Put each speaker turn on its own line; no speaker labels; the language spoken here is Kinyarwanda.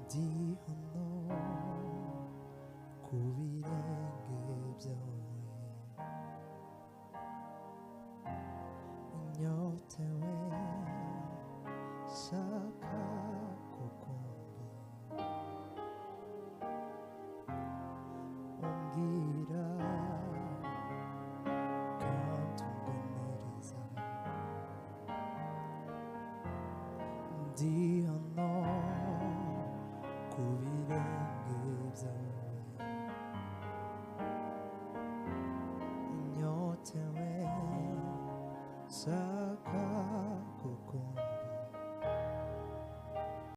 ndi hano ku birenge byawe, unyotewe shaka kukumva, umbwira kandi unganiriza. Ndi hano